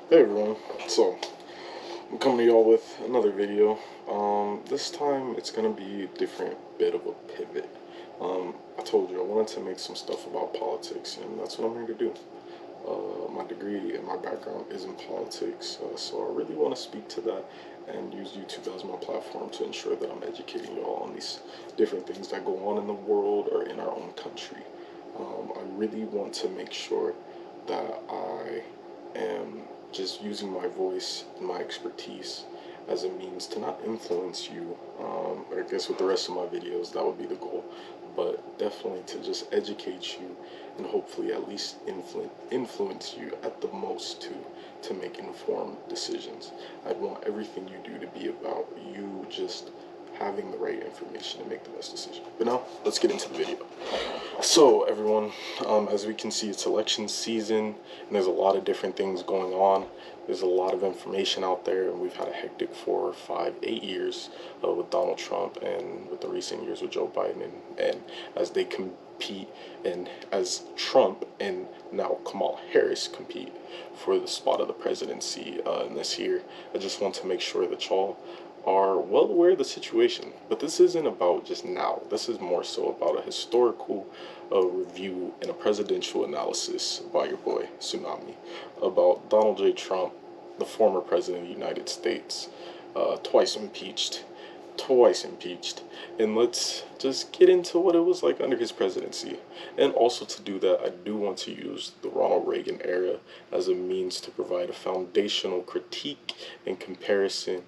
Hey everyone, so I'm coming to y'all with another video. This time it's gonna be a different bit of a pivot. I told you I wanted to make some stuff about politics, and that's what I'm here to do. My degree and my background is in politics, so I really want to speak to that and use YouTube as my platform to ensure that I'm educating y'all on these different things that go on in the world or in our own country. I really want to make sure that I am just using my voice and my expertise as a means to not influence you. I guess with the rest of my videos, that would be the goal. But definitely to just educate you and hopefully at least influence you at the most to make informed decisions. I'd want everything you do to be about you just having the right information to make the best decision. But now, let's get into the video. So everyone, as we can see, it's election season, and there's a lot of different things going on. There's a lot of information out there, and we've had a hectic 4, 5, 8 years with Donald Trump, and with the recent years with Joe Biden, and as they compete, and as Trump and now Kamala Harris compete for the spot of the presidency in this year. I just want to make sure that y'all are well aware of the situation, but this isn't about just now. This is more so about a historical review and a presidential analysis by your boy Tsunami about Donald J. Trump, the former president of the United States, twice impeached, and let's just get into what it was like under his presidency. And also to do that, I do want to use the Ronald Reagan era as a means to provide a foundational critique and comparison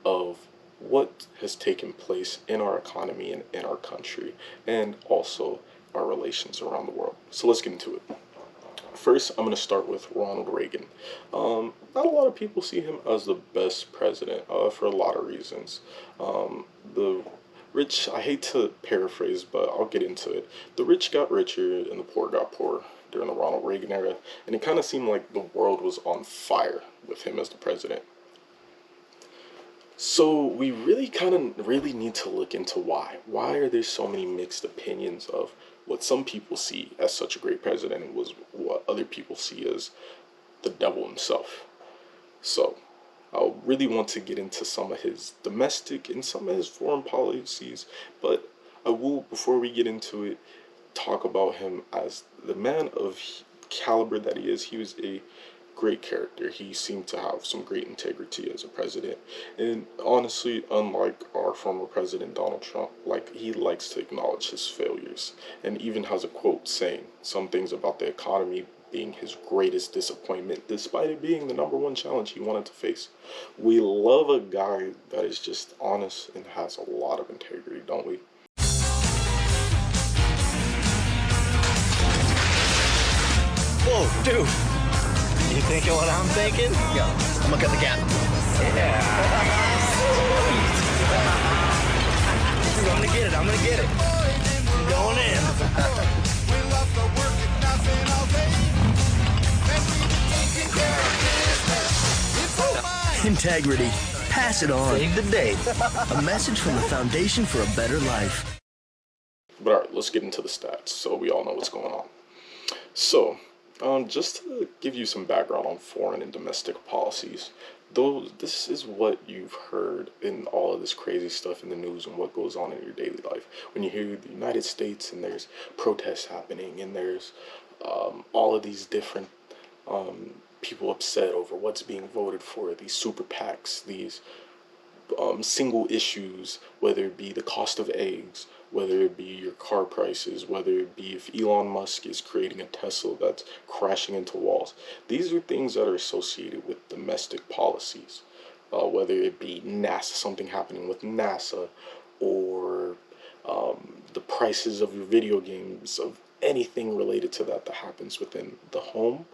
of what has taken place in our economy and in our country, and also our relations around the world. So let's get into it. First, I'm going to start with Ronald Reagan. Not a lot of people see him as the best president for a lot of reasons. The rich, I hate to paraphrase, but I'll get into it. The rich got richer and the poor got poorer during the Ronald Reagan era, and it kind of seemed like the world was on fire with him as the president. So we really need to look into why. Why are there so many mixed opinions of what some people see as such a great president and was what other people see as the devil himself? So I really want to get into some of his domestic and some of his foreign policies, but I will, before we get into it, talk about him as the man of caliber that he is. He was a great character. He seemed to have some great integrity as a president, and honestly, unlike our former president Donald Trump, like, he likes to acknowledge his failures, and even has a quote saying some things about the economy being his greatest disappointment, despite it being the #1 challenge he wanted to face. We love a guy that is just honest and has a lot of integrity, don't we? Whoa, dude. You thinking what I'm thinking? Yo, I'm gonna cut the gap. Yeah. I'm gonna get it. I'm gonna get it. I'm going in. Integrity. Pass it on. Save the date. A message from the Foundation for a Better Life. But alright, let's get into the stats so we all know what's going on. So, just to give you some background on foreign and domestic policies, this is what you've heard in all of this crazy stuff in the news and what goes on in your daily life. When you hear the United States and there's protests happening and there's all of these different people upset over what's being voted for, these super PACs, these single issues, whether it be the cost of eggs, whether it be your car prices, whether it be if Elon Musk is creating a Tesla that's crashing into walls. These are things that are associated with domestic policies, whether it be NASA, something happening with NASA, or the prices of your video games, of anything related to that happens within the home.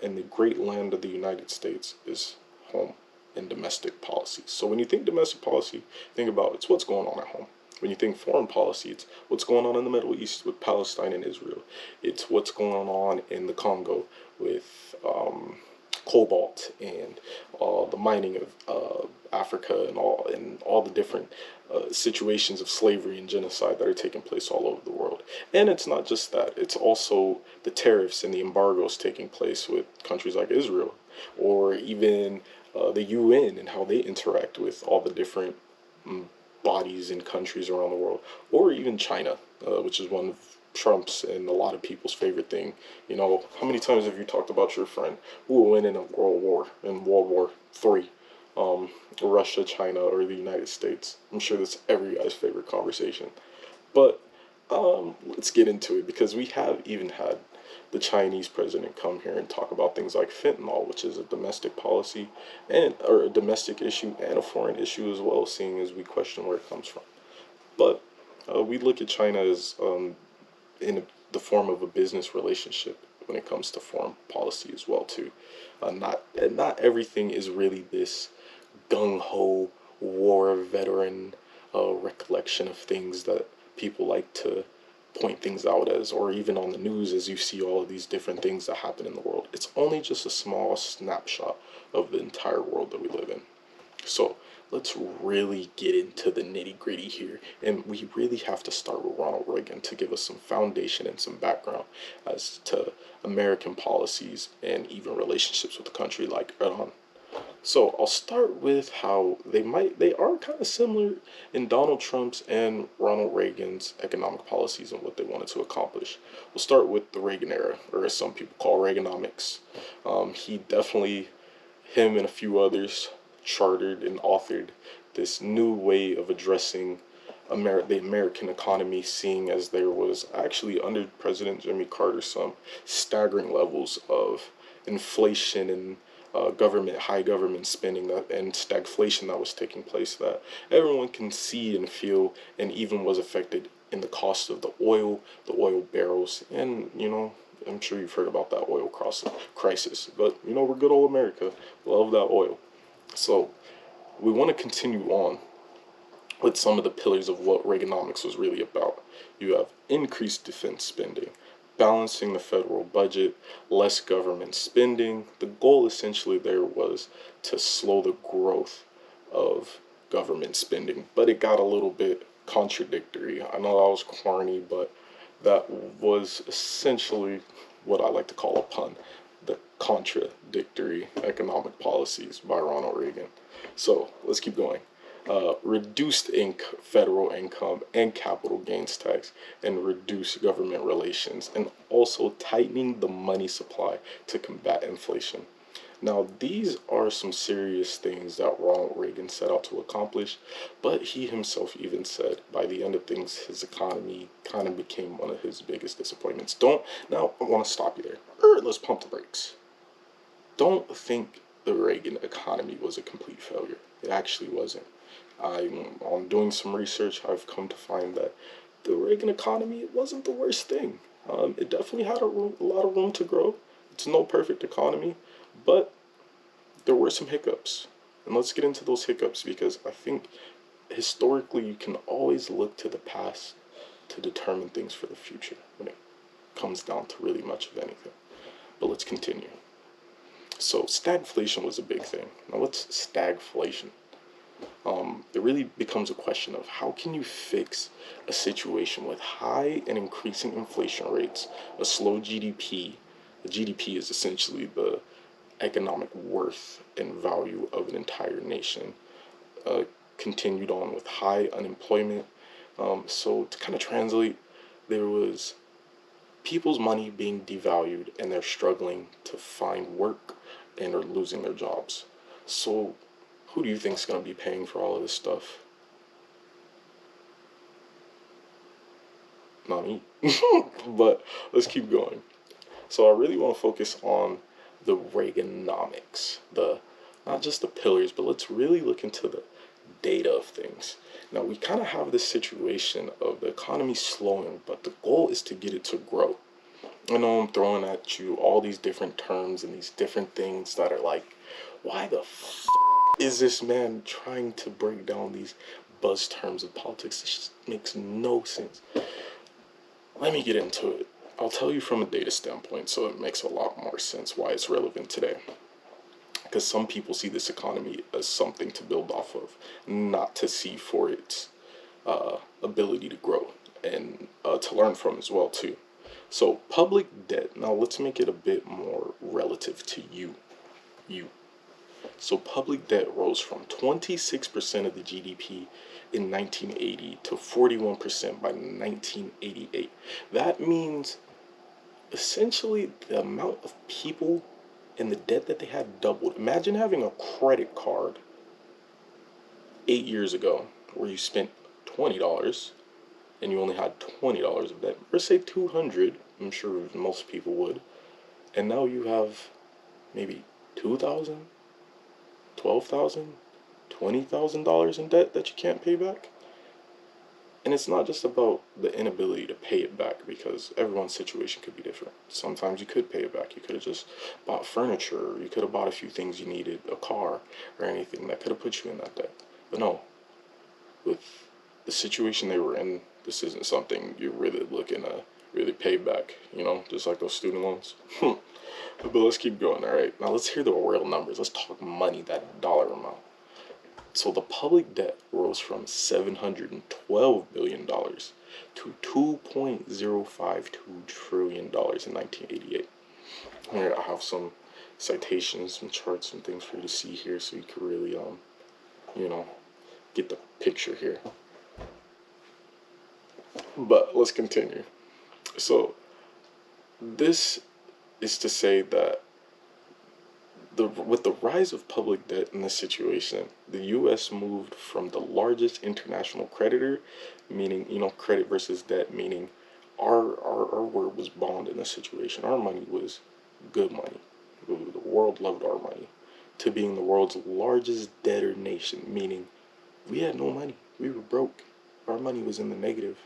And the great land of the United States is home and domestic policy. So when you think domestic policy, think about it's what's going on at home. When you think foreign policy, it's what's going on in the Middle East with Palestine and Israel. It's what's going on in the Congo with cobalt and the mining of Africa and all the different situations of slavery and genocide that are taking place all over the world. And it's not just that, it's also the tariffs and the embargoes taking place with countries like Israel. or even the UN and how they interact with all the different bodies and countries around the world, or even China, which is one of Trump's and a lot of people's favorite thing. You know, how many times have you talked about your friend who will win in a world war, in World War III? Russia, China, or the United States. I'm sure that's every guy's favorite conversation. But let's get into it, because we have even had the Chinese president come here and talk about things like fentanyl, which is a domestic policy and or a domestic issue and a foreign issue as well, seeing as we question where it comes from. But we look at China as the form of a business relationship when it comes to foreign policy as well too. Not everything is really this gung ho war veteran recollection of things that people like to point things out as, or even on the news as you see all of these different things that happen in the world. It's only just a small snapshot of the entire world that we live in. So let's really get into the nitty gritty here. And we really have to start with Ronald Reagan to give us some foundation and some background as to American policies and even relationships with a country like Iran. So I'll start with how they are kind of similar in Donald Trump's and Ronald Reagan's economic policies and what they wanted to accomplish. We'll start with the Reagan era, or as some people call Reaganomics. Him and a few others chartered and authored this new way of addressing the American economy, seeing as there was actually under President Jimmy Carter some staggering levels of inflation and high government spending and stagflation that was taking place, that everyone can see and feel, and even was affected in the cost of the oil barrels. And I'm sure you've heard about that oil crisis, but we're good old America, love that oil. So we want to continue on with some of the pillars of what Reaganomics was really about. You have increased defense spending, balancing the federal budget, less government spending. The goal essentially there was to slow the growth of government spending, but it got a little bit contradictory. I know that was corny, but that was essentially what I like to call a pun: the contradictory economic policies by Ronald Reagan. So let's keep going. Reduced federal income and capital gains tax, and reduce government relations, and also tightening the money supply to combat inflation. Now, these are some serious things that Ronald Reagan set out to accomplish, but he himself even said by the end of things, his economy kind of became one of his biggest disappointments. Now, I want to stop you there. Let's pump the brakes. Don't think the Reagan economy was a complete failure. It actually wasn't. On doing some research, I've come to find that the Reagan economy wasn't the worst thing. It definitely had a lot of room to grow. It's no perfect economy, but there were some hiccups. And let's get into those hiccups, because I think historically you can always look to the past to determine things for the future when it comes down to really much of anything. But let's continue. So stagflation was a big thing. Now what's stagflation? It really becomes a question of how can you fix a situation with high and increasing inflation rates, a slow GDP. The GDP is essentially the economic worth and value of an entire nation. Continued on with high unemployment. So to kind of translate, there was people's money being devalued and they're struggling to find work and are losing their jobs. So who do you think is going to be paying for all of this stuff? Not me. But let's keep going. So I really want to focus on the Reaganomics, not just the pillars, but let's really look into the data of things. Now we kind of have this situation of the economy slowing, but the goal is to get it to grow. I know I'm throwing at you all these different terms and these different things that are like, why the is this man trying to break down these buzz terms of politics? It just makes no sense. Let me get into it. I'll tell you from a data standpoint, so it makes a lot more sense why it's relevant today. Because some people see this economy as something to build off of, not to see for its ability to grow and to learn from as well too. So public debt. Now let's make it a bit more relative to you. You. So public debt rose from 26% of the GDP in 1980 to 41% by 1988. That means essentially the amount of people and the debt that they had doubled. Imagine having a credit card 8 years ago where you spent $20 and you only had $20 of debt, or say 200, I'm sure most people would, and now you have maybe 2,000, 12,000, $20,000 in debt that you can't pay back. And it's not just about the inability to pay it back, because everyone's situation could be different. Sometimes you could pay it back. You could have just bought furniture, or you could have bought a few things you needed, a car, or anything that could have put you in that debt. But no, with the situation they were in, this isn't something you're really looking to really pay back, just like those student loans. But let's keep going, alright? Now let's hear the real numbers. Let's talk money, that dollar amount. So the public debt rose from $712 billion to $2.052 trillion in 1988. Here I have some citations, some charts, some things for you to see here, so you can really, get the picture here. But let's continue. So this is to say that with the rise of public debt in this situation, the U.S. moved from the largest international creditor, meaning, credit versus debt, meaning our word was bond in this situation. Our money was good money. The world loved our money, to being the world's largest debtor nation, meaning we had no money. We were broke. Our money was in the negative.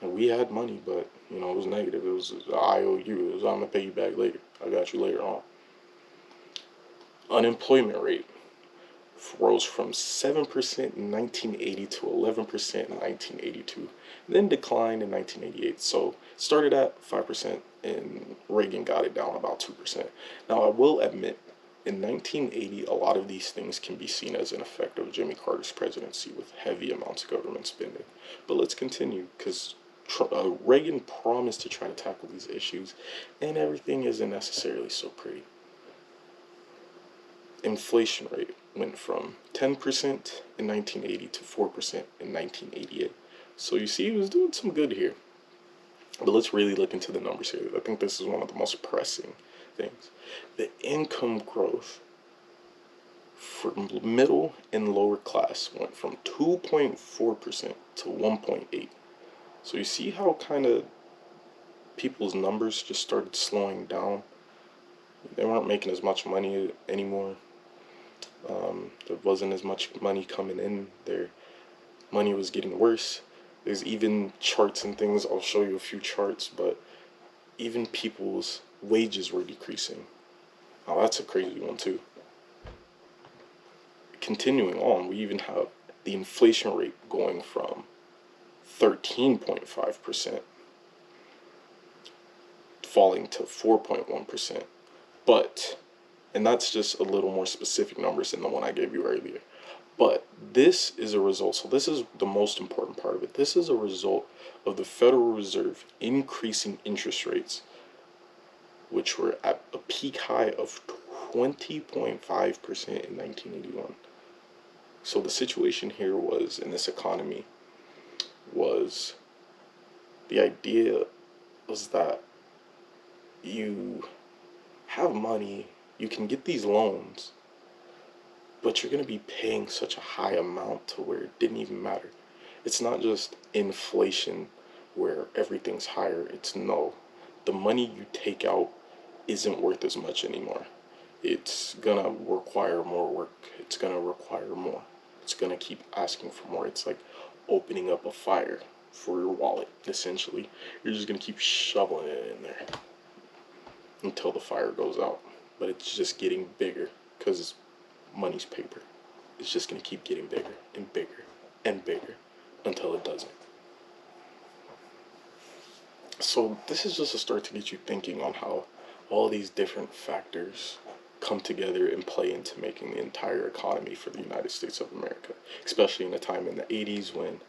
And we had money, but, it was negative. It was I owe you. It was I'm going to pay you back later. I got you later on. Unemployment rate rose from 7% in 1980 to 11% in 1982, then declined in 1988. So started at 5%, and Reagan got it down about 2%. Now, I will admit, in 1980, a lot of these things can be seen as an effect of Jimmy Carter's presidency with heavy amounts of government spending. But let's continue, because Reagan promised to try to tackle these issues, and everything isn't necessarily so pretty. Inflation rate went from 10% in 1980 to 4% in 1988. So you see, he was doing some good here. But let's really look into the numbers here. I think this is one of the most pressing things. The income growth for middle and lower class went from 2.4% to 1.8%. So you see how kind of people's numbers just started slowing down. They weren't making as much money anymore. There wasn't as much money coming in. Their money was getting worse. There's even charts and things. I'll show you a few charts, but even people's wages were decreasing. Now that's a crazy one too. Continuing on, we even have the inflation rate going from 13.5% falling to 4.1%. But, and that's just a little more specific numbers than the one I gave you earlier. But this is a result, so this is the most important part of it. This is a result of the Federal Reserve increasing interest rates, which were at a peak high of 20.5% in 1981. So the situation here was, in this economy, was the idea was that you have money, you can get these loans, but you're going to be paying such a high amount to where it didn't even matter. It's not just inflation where everything's higher. It's no, the money you take out isn't worth as much anymore. It's going to require more work. It's going to require more. It's going to keep asking for more. It's like opening up a fire for your wallet, essentially. You're just going to keep shoveling it in there until the fire goes out. But it's just getting bigger, because money's paper. It's just going to keep getting bigger and bigger and bigger until it doesn't. So this is just a start to get you thinking on how all these different factors come together and play into making the entire economy for the United States of America, especially in a time in the 80s when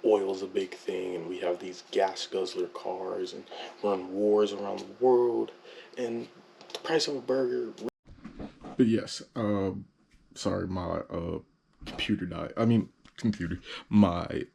oil's a big thing and we have these gas guzzler cars and we're in wars around the world, and the price of a burger. But yes, sorry, my computer died. I mean, computer, my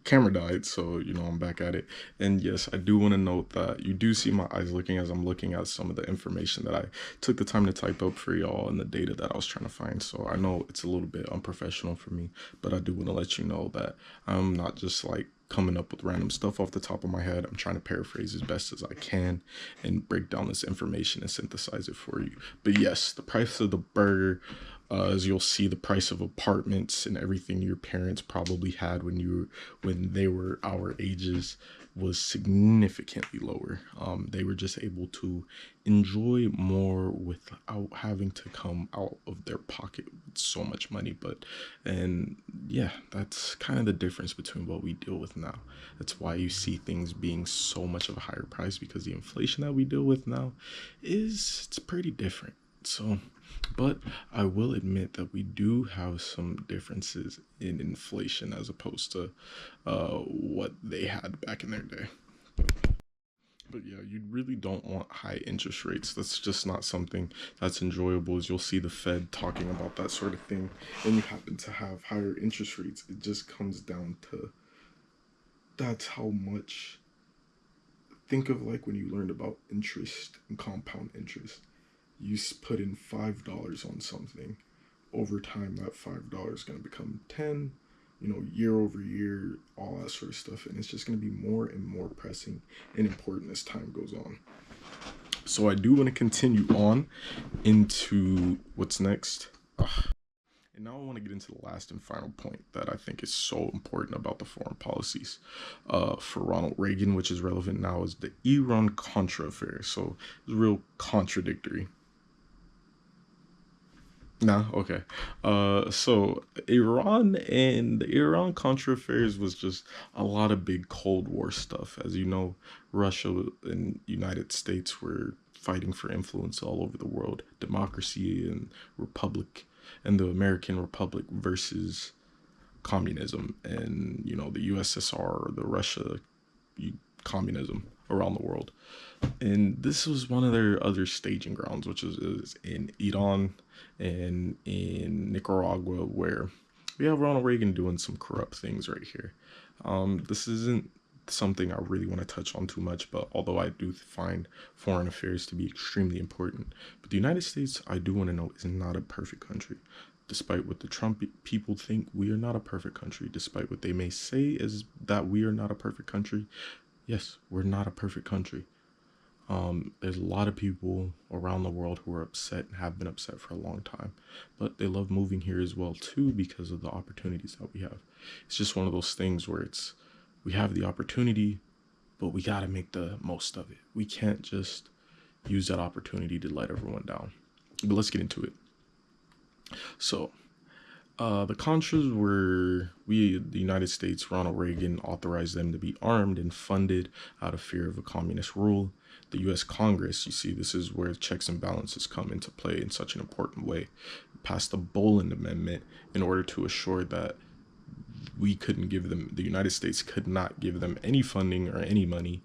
camera died, so I'm back at it. And yes, I do want to note that you do see my eyes looking as I'm looking at some of the information that I took the time to type up for y'all and the data that I was trying to find. So I know it's a little bit unprofessional for me, but I do want to let you know that I'm not just like coming up with random stuff off the top of my head. I'm trying to paraphrase as best as I can and break down this information and synthesize it for you. But yes, the price of the burger, as you'll see, the price of apartments and everything your parents probably had when they were our ages was significantly lower. They were just able to enjoy more without having to come out of their pocket with so much money. And yeah, that's kind of the difference between what we deal with now. That's why you see things being so much of a higher price, because the inflation that we deal with now it's pretty different. So, but I will admit that we do have some differences in inflation as opposed to what they had back in their day. But yeah, you really don't want high interest rates. That's just not something that's enjoyable. As you'll see the Fed talking about that sort of thing, and you happen to have higher interest rates, it just comes down to that's how much. Think of like when you learned about interest and compound interest. You put in $5 on something. Over time, that $5 is going to become 10, year over year, all that sort of stuff. And it's just going to be more and more pressing and important as time goes on. So I do want to continue on into what's next. And now I want to get into the last and final point that I think is so important about the foreign policies for Ronald Reagan, which is relevant now, is the Iran-Contra affair. So it's real contradictory. Nah, okay. So Iran and the Iran-Contra affairs was just a lot of big Cold War stuff. As you know, Russia and United States were fighting for influence all over the world. Democracy and republic, and the American Republic versus communism, and the USSR, the Russia communism around the world. And this was one of their other staging grounds, which is in Iran and in Nicaragua, where we have Ronald Reagan doing some corrupt things right here. This isn't something I really want to touch on too much, but although I do find foreign affairs to be extremely important, but the United States, I do want to know, is not a perfect country. Despite what the Trump people think, we are not a perfect country. Despite what they may say is that we are not a perfect country, yes, we're not a perfect country. There's a lot of people around the world who are upset and have been upset for a long time, but they love moving here as well too because of the opportunities that we have. It's just one of those things where we have the opportunity, but we got to make the most of it. We can't just use that opportunity to let everyone down. But let's get into it. So, the Contras were, the United States, Ronald Reagan authorized them to be armed and funded out of fear of a communist rule. The U.S. Congress, you see, this is where checks and balances come into play in such an important way, passed the Boland Amendment in order to assure that the United States could not give them any funding or any money,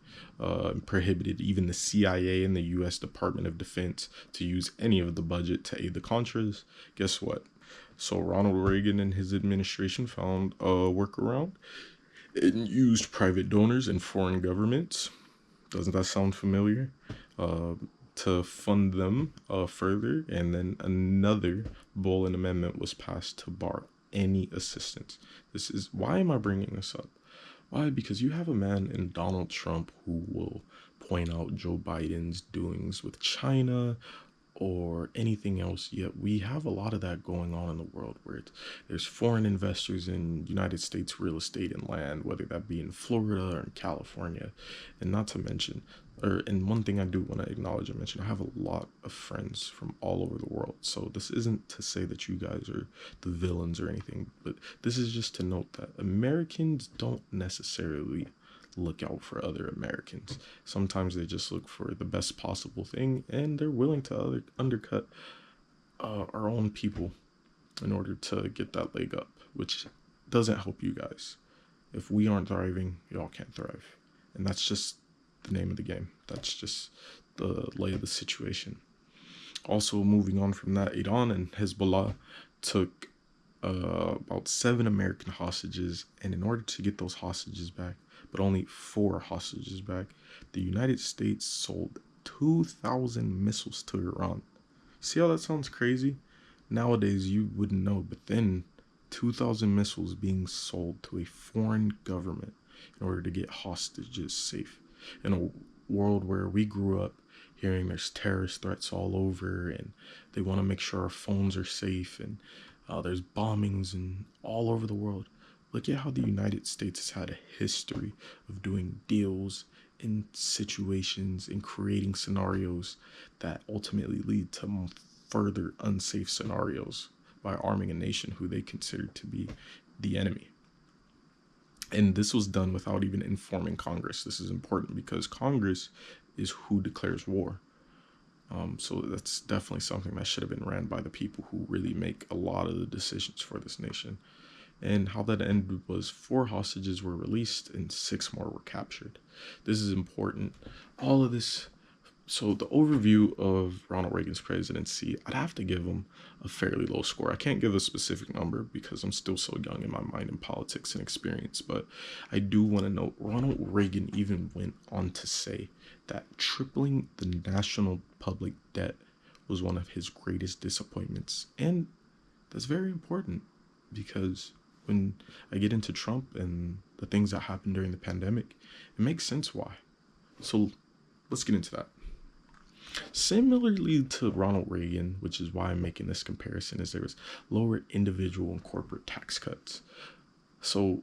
prohibited even the CIA and the U.S. Department of Defense to use any of the budget to aid the Contras. Guess what? So Ronald Reagan and his administration found a workaround and used private donors and foreign governments. Doesn't that sound familiar? To fund them further. And then another Boland Amendment was passed to bar any assistance. Why am I bringing this up? Why? Because you have a man in Donald Trump who will point out Joe Biden's doings with China or anything else, yet we have a lot of that going on in the world where there's foreign investors in United States real estate and land, whether that be in Florida or in California. And not to mention, and one thing I do want to acknowledge and mention, I have a lot of friends from all over the world. So this isn't to say that you guys are the villains or anything, but this is just to note that Americans don't necessarily look out for other Americans. Sometimes they just look for the best possible thing, and they're willing to undercut our own people in order to get that leg up, which doesn't help you guys. If we aren't thriving, y'all can't thrive. And that's just the name of the game. That's just the lay of the situation. Also, moving on from that, Iran and Hezbollah took about 7 American hostages, and in order to get those hostages back, but only 4 hostages back, the United States sold 2,000 missiles to Iran. See how that sounds crazy? Nowadays, you wouldn't know, but then 2,000 missiles being sold to a foreign government in order to get hostages safe. In a world where we grew up hearing there's terrorist threats all over, and they want to make sure our phones are safe, and there's bombings and all over the world. Look at how the United States has had a history of doing deals in situations and creating scenarios that ultimately lead to further unsafe scenarios by arming a nation who they considered to be the enemy. And this was done without even informing Congress. This is important because Congress is who declares war. So that's definitely something that should have been ran by the people who really make a lot of the decisions for this nation. And how that ended was 4 hostages were released and 6 more were captured. This is important. All of this. So the overview of Ronald Reagan's presidency, I'd have to give him a fairly low score. I can't give a specific number because I'm still so young in my mind in politics and experience, but I do want to note Ronald Reagan even went on to say that tripling the national public debt was one of his greatest disappointments. And that's very important because when I get into Trump and the things that happened during the pandemic, it makes sense why. So let's get into that. Similarly to Ronald Reagan, which is why I'm making this comparison, is there was lower individual and corporate tax cuts. So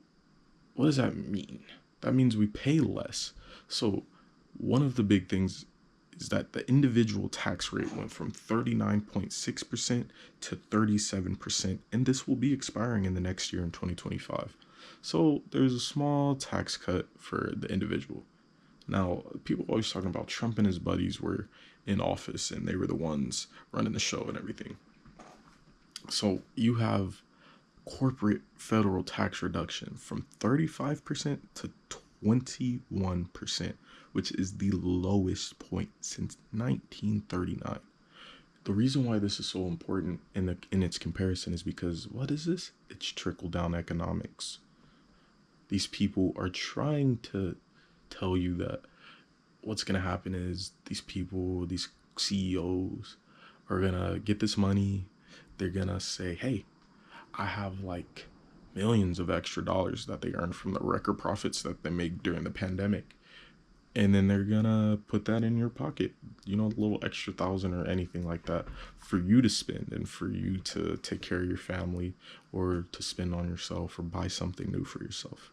what does that mean? That means we pay less. So one of the big things is that the individual tax rate went from 39.6% to 37%, and this will be expiring in the next year in 2025. So there's a small tax cut for the individual. Now, people are always talking about Trump and his buddies were in office and they were the ones running the show and everything. So you have corporate federal tax reduction from 35% to 21%, which is the lowest point since 1939. The reason why this is so important in its comparison is because what is this? It's trickle-down economics. These people are trying to tell you that what's going to happen is these people, these CEOs are going to get this money. They're going to say, hey, I have like millions of extra dollars that they earned from the record profits that they make during the pandemic. And then they're going to put that in your pocket, a little extra 1,000 or anything like that for you to spend and for you to take care of your family or to spend on yourself or buy something new for yourself.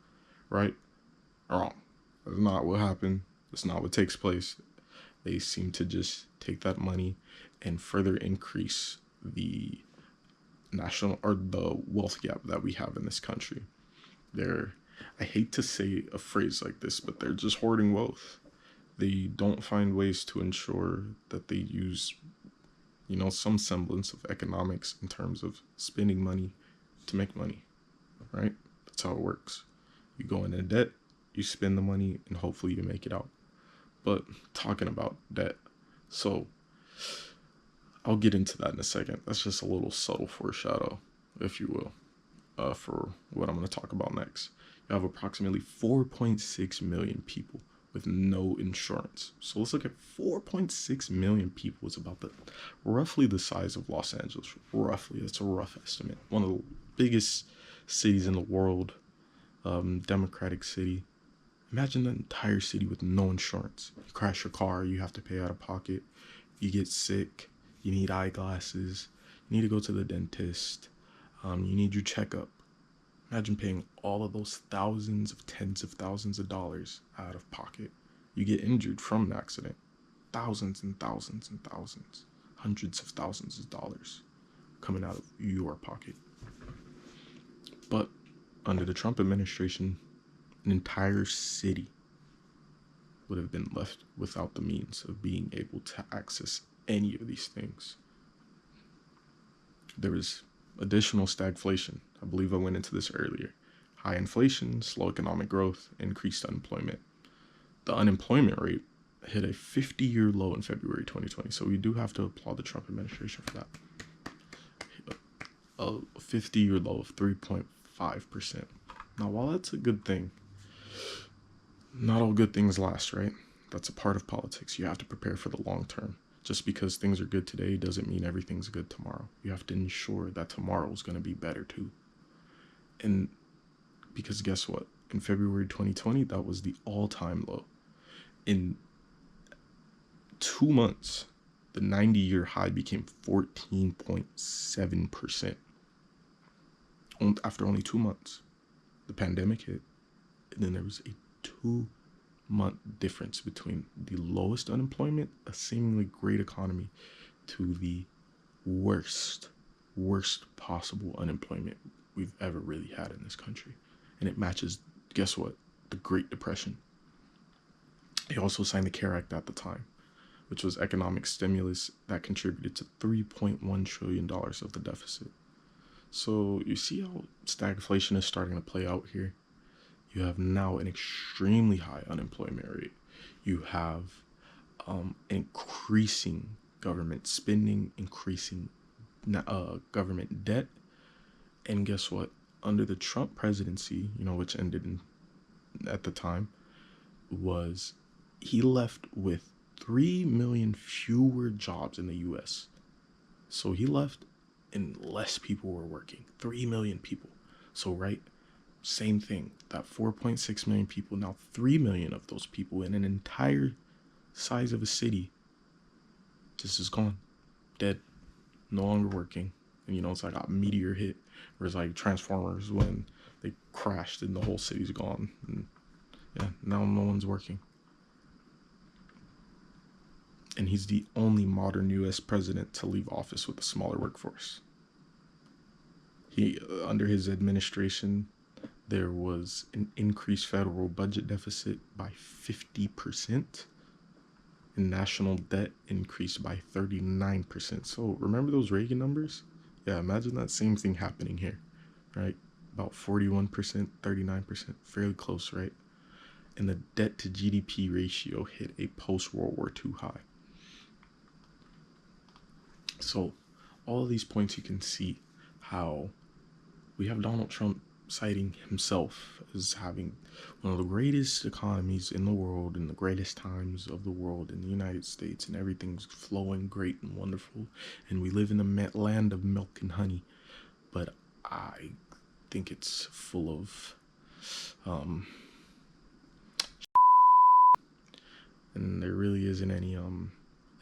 Right? Wrong. That's not what happened. That's not what takes place. They seem to just take that money and further increase the national or the wealth gap that we have in this country. I hate to say a phrase like this, but they're just hoarding wealth. They don't find ways to ensure that they use, some semblance of economics in terms of spending money to make money, right? That's how it works. You go into debt, you spend the money, and hopefully you make it out. But talking about debt, so I'll get into that in a second. That's just a little subtle foreshadow, if you will, for what I'm going to talk about next. You have approximately 4.6 million people with no insurance. So let's look at 4.6 million people. It's about roughly the size of Los Angeles. Roughly, that's a rough estimate. One of the biggest cities in the world, democratic city. Imagine the entire city with no insurance. You crash your car, you have to pay out of pocket. You get sick, you need eyeglasses, you need to go to the dentist, you need your checkup. Imagine paying all of those tens of thousands of dollars out of pocket. You get injured from an accident. Thousands and thousands and thousands, hundreds of thousands of dollars coming out of your pocket. But under the Trump administration, an entire city would have been left without the means of being able to access any of these things. There was additional stagflation. I believe I went into this earlier. High inflation, slow economic growth, increased unemployment. The unemployment rate hit a 50-year low in February 2020. So we do have to applaud the Trump administration for that. A 50-year low of 3.5%. Now, while that's a good thing, not all good things last, right? That's a part of politics. You have to prepare for the long term. Just because things are good today doesn't mean everything's good tomorrow. You have to ensure that tomorrow is going to be better too. And because guess what? In February 2020, that was the all-time low. In 2 months, the 90-year high became 14.7%. After only 2 months, the pandemic hit, and then there was a 2-month difference between the lowest unemployment, a seemingly great economy, to the worst possible unemployment we've ever really had in this country. And it matches, guess what? The Great Depression. He also signed the CARE Act at the time, which was economic stimulus that contributed to $3.1 trillion of the deficit. So you see how stagflation is starting to play out here? You have now an extremely high unemployment rate. You have increasing government spending, increasing government debt. And guess what? Under the Trump presidency, which ended at the time, was he left with 3 million fewer jobs in the U.S. So he left and less people were working. 3 million people. So, right, same thing. That 4.6 million people, now 3 million of those people in an entire size of a city just is gone. Dead. No longer working. And, it's like a meteor hit. Whereas like Transformers, when they crashed and the whole city's gone. And yeah, now no one's working. And he's the only modern U.S. president to leave office with a smaller workforce. Under his administration, there was an increased federal budget deficit by 50%, and national debt increased by 39%. So remember those Reagan numbers? Yeah, imagine that same thing happening here, right? About 41%, 39%, fairly close, right? And the debt to GDP ratio hit a post-World War II high. So all of these points, you can see how we have Donald Trump citing himself as having one of the greatest economies in the world and the greatest times of the world in the United States, and everything's flowing great and wonderful, and we live in the land of milk and honey. But I think it's full of and there really isn't any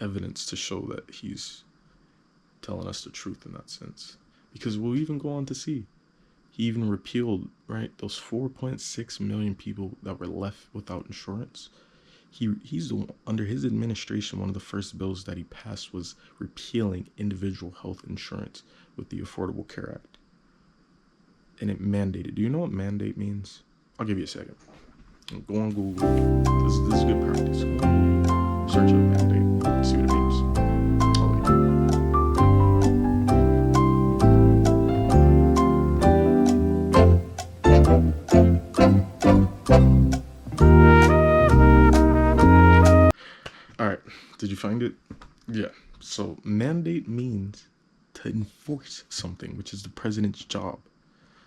evidence to show that he's telling us the truth in that sense. Because we'll even go on to see, he even repealed, right, those 4.6 million people that were left without insurance. He's the one, under his administration, one of the first bills that he passed was repealing individual health insurance with the Affordable Care Act. And it mandated. Do you know what mandate means? I'll give you a second. Go on Google. This is good practice. Search up mandate. See what it means. Alright, did you find it? Yeah. So mandate means to enforce something, which is the president's job.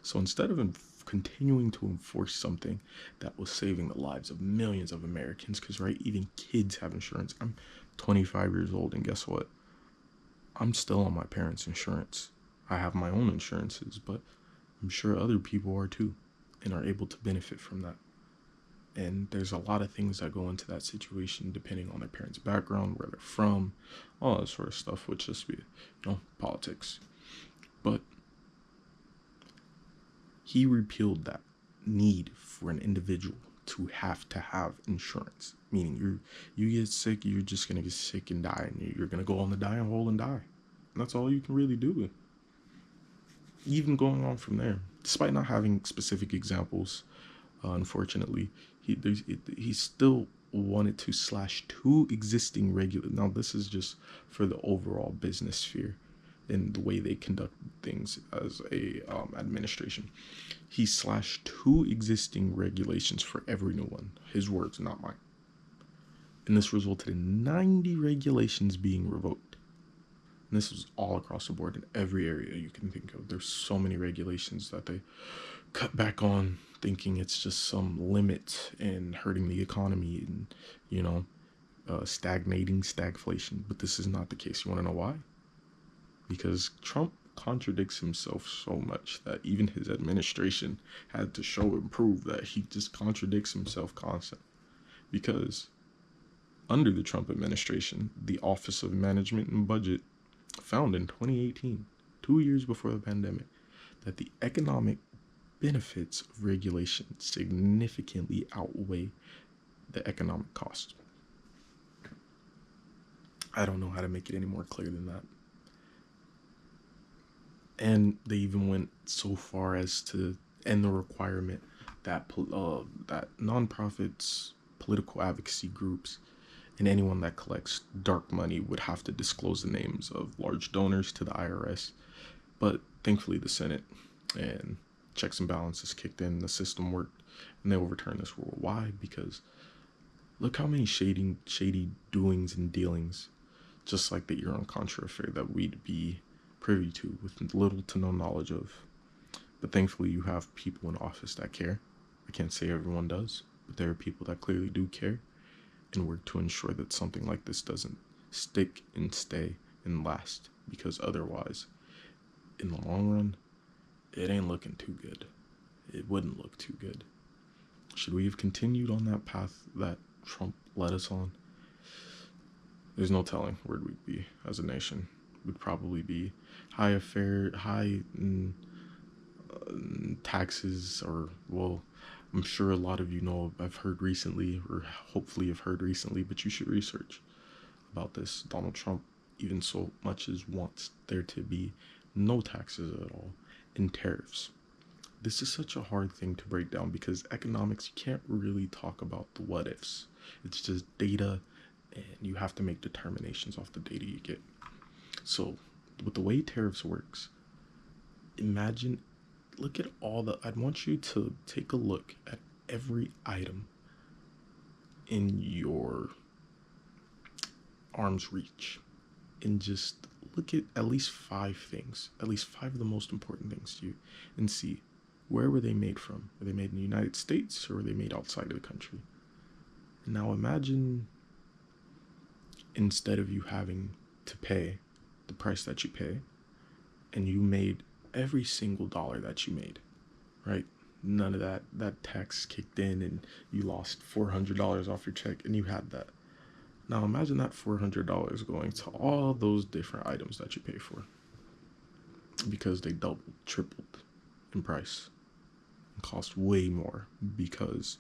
So instead of continuing to enforce something that was saving the lives of millions of Americans, because right, even kids have insurance. I'm 25 years old, and guess what? I'm still on my parents' insurance. I have my own insurances, but I'm sure other people are too, and are able to benefit from that. And there's a lot of things that go into that situation depending on their parents' background, where they're from, all that sort of stuff, which just be, politics. But he repealed that need for an individual to have insurance. Meaning you get sick, you're just going to get sick and die, and you're going to go on the dying hole and die. And that's all you can really do. Even going on from there, despite not having specific examples, unfortunately, he still wanted to slash 2 existing now this is just for the overall business sphere and the way they conduct things as a administration. He slashed 2 existing regulations for every new one. His words, not mine. And this resulted in 90 regulations being revoked. And this was all across the board in every area you can think of. There's so many regulations that they cut back on, thinking it's just some limit and hurting the economy and, stagflation. But this is not the case. You want to know why? Because Trump contradicts himself so much that even his administration had to show and prove that he just contradicts himself constantly. Because under the Trump administration, the Office of Management and Budget found in 2018, 2 years before the pandemic, that the economic benefits of regulation significantly outweigh the economic cost. I don't know how to make it any more clear than that. And they even went so far as to end the requirement that that nonprofits, political advocacy groups, and anyone that collects dark money would have to disclose the names of large donors to the IRS. But thankfully the Senate and checks and balances kicked in, the system worked, and they overturned this rule. Why? Because look how many shady doings and dealings, just like the Iran-Contra affair, that we'd be privy to with little to no knowledge of. But thankfully you have people in office that care. I can't say everyone does, but there are people that clearly do care and work to ensure that something like this doesn't stick and stay and last, because otherwise, in the long run, it ain't looking too good. It wouldn't look too good. Should we have continued on that path that Trump led us on? There's no telling where we'd be as a nation. We'd probably be high in taxes, or, well, I'm sure a lot of you know, I've heard recently, or hopefully have heard recently, but you should research about this. Donald Trump even so much as wants there to be no taxes at all and tariffs. This is such a hard thing to break down because economics, you can't really talk about the what ifs. It's just data, and you have to make determinations off the data you get. So with the way tariffs works, look at I'd want you to take a look at every item in your arm's reach and just look at least 5 things, at least 5 of the most important things to you, and see, where were they made from? Were they made in the United States, or were they made outside of the country? Now imagine, instead of you having to pay the price that you pay, and you made every single dollar that you made, right? None of that tax kicked in and you lost $400 off your check, and you had that. Now imagine that $400 going to all those different items that you pay for, because they doubled, tripled in price and cost way more, because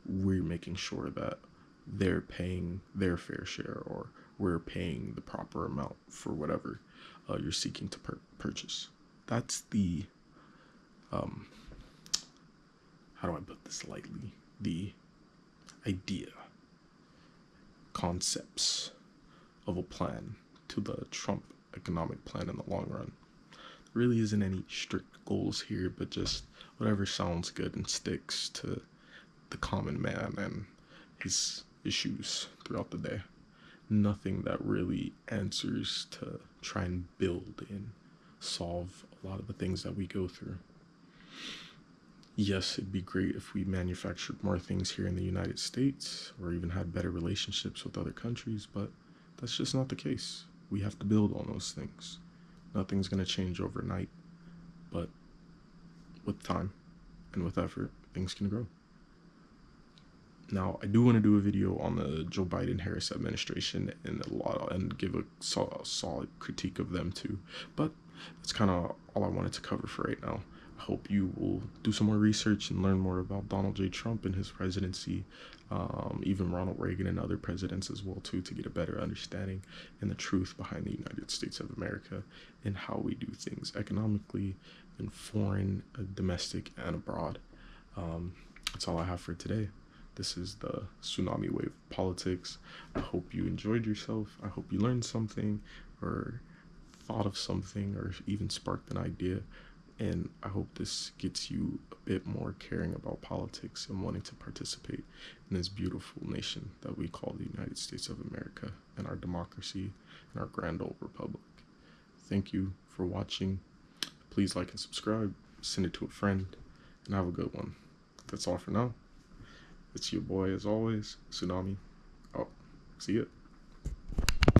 we're making sure that they're paying their fair share, or we're paying the proper amount for whatever you're seeking to purchase. That's the, how do I put this lightly? The idea, concepts of a plan to the Trump economic plan in the long run. There really isn't any strict goals here, but just whatever sounds good and sticks to the common man and his issues throughout the day. Nothing that really answers to try and build and solve a lot of the things that we go through. Yes, it'd be great if we manufactured more things here in the United States, or even had better relationships with other countries, but that's just not the case. We have to build on those things. Nothing's going to change overnight, but with time and with effort, things can grow. Now, I do want to do a video on the Joe Biden-Harris administration and give a solid critique of them too, but that's kind of all I wanted to cover for right now. I hope you will do some more research and learn more about Donald J. Trump and his presidency, even Ronald Reagan and other presidents as well too, to get a better understanding and the truth behind the United States of America and how we do things economically in foreign, domestic, and abroad. That's all I have for today. This is the Tsunami Wave of Politics. I hope you enjoyed yourself. I hope you learned something, or thought of something, or even sparked an idea. And I hope this gets you a bit more caring about politics and wanting to participate in this beautiful nation that we call the United States of America, and our democracy and our grand old republic. Thank you for watching. Please like and subscribe, send it to a friend, and have a good one. That's all for now. It's your boy, as always, Tsunami. Oh, see ya.